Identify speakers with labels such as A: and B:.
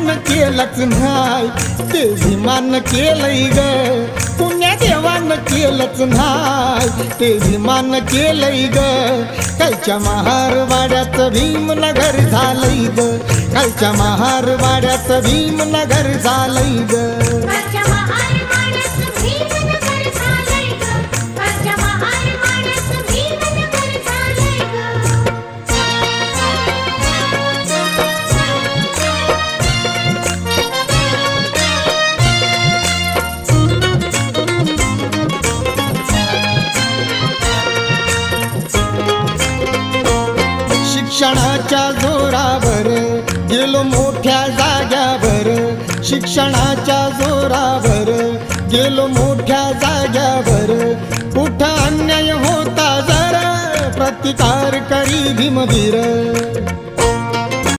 A: देवान केलंच नाही, ते भीमान केलंय ग. पुण्या देवान केलंच नाही, ते भीमान केलंय ग. कालच्या महारवाड्याचं भीमनगर झालंय ग, कालच्या महारवाड्याचं भीमनगर झालंय ग. शिक्षणाच्या जोरावर गेलो मोठ्या जाग्यावर, शिक्षणाच्या जोरावर गेलो मोठ्या जाग्यावर. कुठं अन्याय होता जरा प्रतिकार करी भीमवीर.